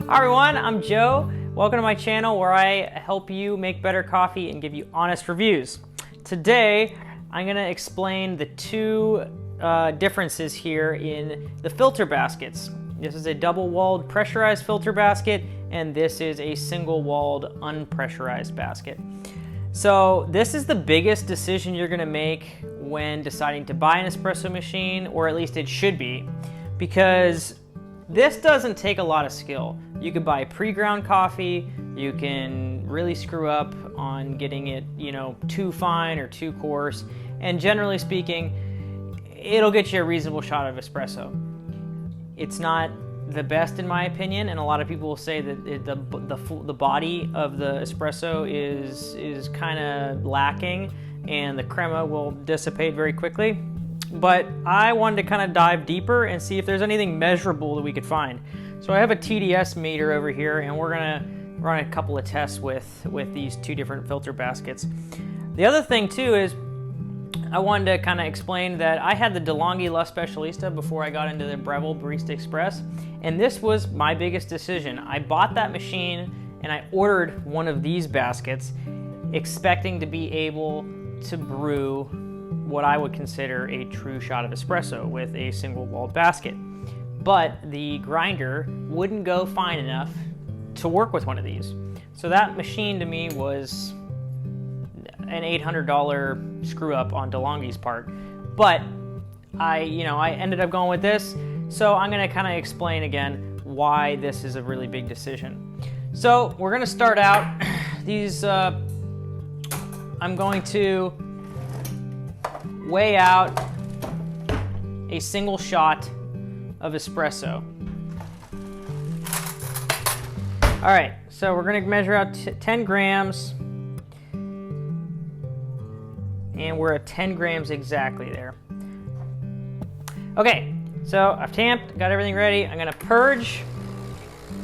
Hi everyone, I'm Joe. Welcome to my channel where I help you make better coffee and give you honest reviews. Today, I'm going to explain the two differences here in the filter baskets. This is a double-walled pressurized filter basket, and this is a single-walled unpressurized basket. So this is the biggest decision you're going to make when deciding to buy an espresso machine, or at least it should be, because this doesn't take a lot of skill. You could buy pre-ground coffee, you can really screw up on getting it, too fine or too coarse, and generally speaking, it'll get you a reasonable shot of espresso. It's not the best in my opinion, and a lot of people will say that the body of the espresso is kind of lacking and the crema will dissipate very quickly. But I wanted to kind of dive deeper and see if there's anything measurable that we could find. So I have a TDS meter over here, and we're gonna run a couple of tests with these two different filter baskets. The other thing too is I wanted to kind of explain that I had the DeLonghi La Specialista before I got into the Breville Barista Express, and this was my biggest decision. I bought that machine and I ordered one of these baskets expecting to be able to brew what I would consider a true shot of espresso with a single walled basket. But the grinder wouldn't go fine enough to work with one of these. So that machine to me was an $800 screw up on DeLonghi's part. But I ended up going with this. So I'm gonna kind of explain again why this is a really big decision. So we're gonna start out these, I'm going to weigh out a single shot of espresso. All right, so we're gonna measure out 10 grams, and we're at 10 grams exactly there. Okay, so I've tamped, got everything ready. I'm gonna purge.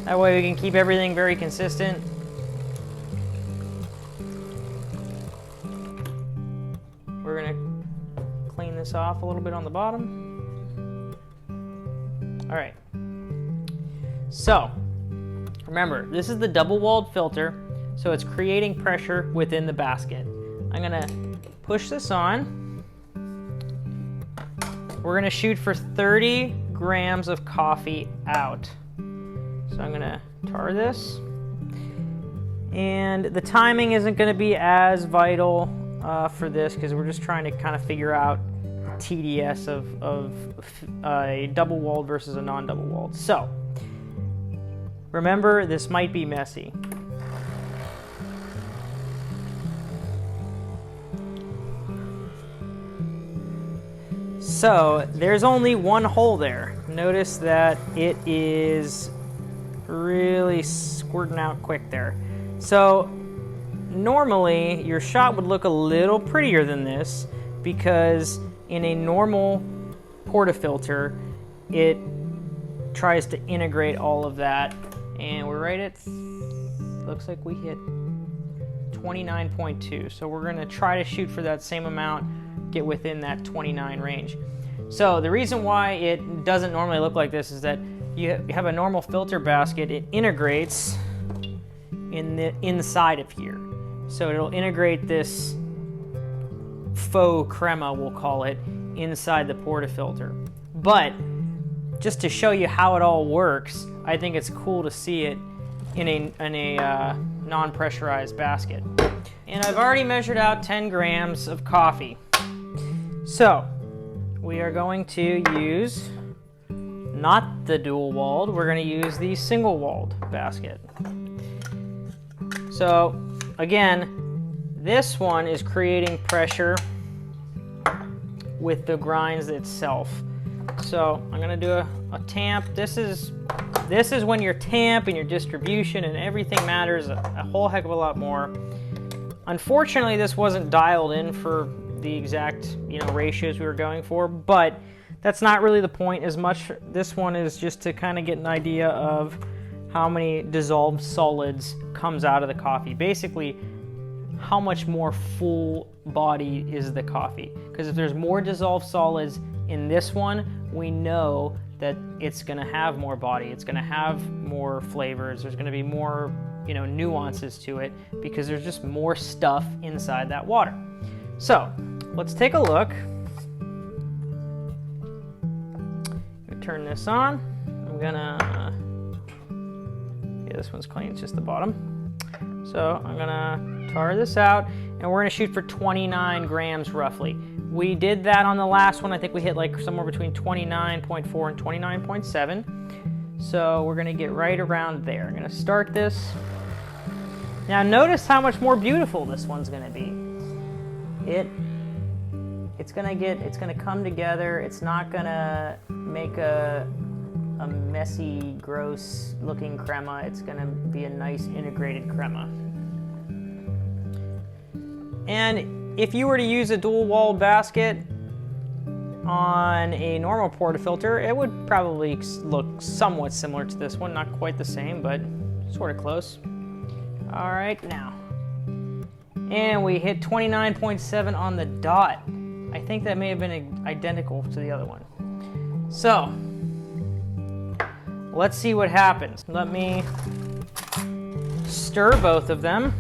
That way we can keep everything very consistent. We're gonna clean this off a little bit on the bottom. All right, so remember, this is the double-walled filter, so it's creating pressure within the basket. I'm gonna push this on. We're gonna shoot for 30 grams of coffee out. So I'm gonna tar this. And the timing isn't gonna be as vital for this because we're just trying to kind of figure out TDS of a double-walled versus a non-double-walled. So remember, this might be messy. So there's only one hole there. Notice that it is really squirting out quick there. So normally your shot would look a little prettier than this because in a normal portafilter, it tries to integrate all of that, and we're right at, looks like we hit 29.2. So we're gonna try to shoot for that same amount, get within that 29 range. So the reason why it doesn't normally look like this is that you have a normal filter basket, it integrates in the inside of here. So it'll integrate this faux crema, we'll call it, inside the portafilter. But just to show you how it all works, I think it's cool to see it in a non-pressurized basket. And I've already measured out 10 grams of coffee. So we are going to use not the dual-walled, we're going to use the single-walled basket. So again, this one is creating pressure with the grinds itself. So I'm gonna do a tamp. This is when your tamp and your distribution and everything matters a whole heck of a lot more. Unfortunately, this wasn't dialed in for the exact ratios we were going for, but that's not really the point as much. This one is just to kind of get an idea of how many dissolved solids comes out of the coffee. Basically, how much more full body is the coffee. Because if there's more dissolved solids in this one, we know that it's gonna have more body, it's gonna have more flavors, there's gonna be more, you know, nuances to it because there's just more stuff inside that water. So let's take a look. Turn this on. I'm gonna, yeah, this one's clean, it's just the bottom. So I'm gonna tar this out and we're gonna shoot for 29 grams roughly. We did that on the last one. I think we hit like somewhere between 29.4 and 29.7. So we're gonna get right around there. I'm gonna start this. Now notice how much more beautiful this one's gonna be. It's gonna come together. It's not gonna make a messy, gross looking crema. It's gonna be a nice integrated crema. And if you were to use a dual walled basket on a normal portafilter, it would probably look somewhat similar to this one. Not quite the same, but sort of close. All right, now. And we hit 29.7 on the dot. I think that may have been identical to the other one. So, let's see what happens. Let me stir both of them.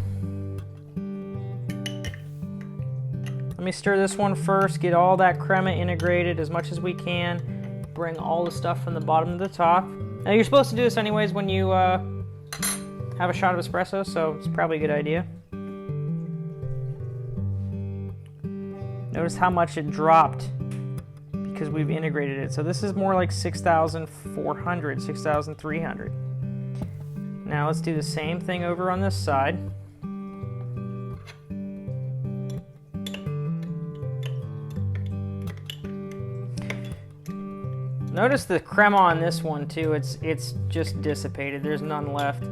Let me stir this one first, get all that crema integrated as much as we can. Bring all the stuff from the bottom to the top. Now you're supposed to do this anyways when you have a shot of espresso, so it's probably a good idea. Notice how much it dropped because we've integrated it. So this is more like 6,400, 6,300. Now let's do the same thing over on this side. Notice the crema on this one too, it's just dissipated, there's none left.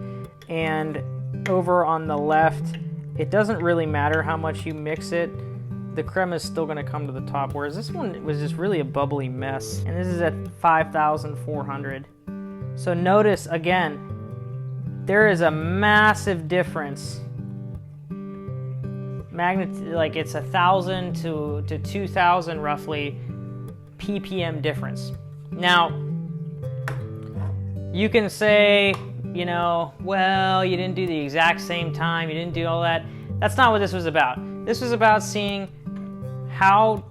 And over on the left, it doesn't really matter how much you mix it, the crema is still gonna come to the top, whereas this one was just really a bubbly mess. And this is at 5,400. So notice again, there is a massive difference. Like it's 1,000 to 2,000 roughly ppm difference. Now, you can say, you know, well, you didn't do the exact same time, you didn't do all that. That's not what this was about. This was about seeing how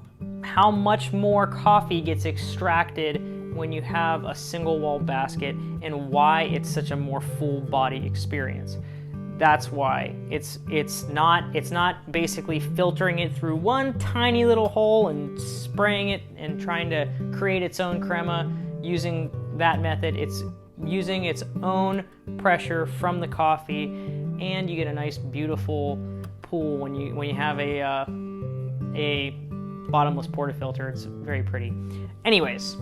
much more coffee gets extracted when you have a single wall basket and why it's such a more full body experience. That's why it's not basically filtering it through one tiny little hole and spraying it and trying to create its own crema using that method. It's using its own pressure from the coffee, and you get a nice beautiful pool when you have a bottomless portafilter. It's very pretty. Anyways,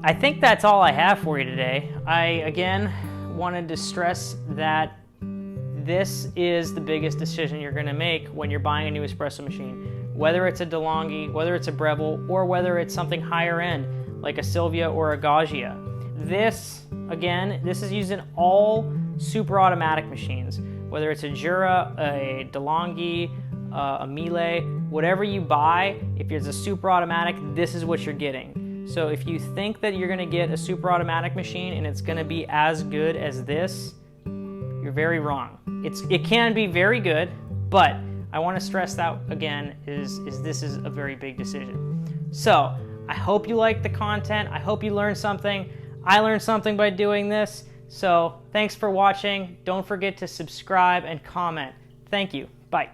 I think that's all I have for you today. I again wanted to stress that this is the biggest decision you're going to make when you're buying a new espresso machine. Whether it's a DeLonghi, whether it's a Breville, or whether it's something higher end like a Silvia or a Gaggia. This, again, this is used in all super automatic machines. Whether it's a Jura, a DeLonghi, a Miele, whatever you buy, if it's a super automatic, this is what you're getting. So if you think that you're gonna get a super automatic machine and it's gonna be as good as this, you're very wrong. It can be very good, but I wanna stress that again, is this is a very big decision. So I hope you liked the content. I hope you learned something. I learned something by doing this. So thanks for watching. Don't forget to subscribe and comment. Thank you. Bye.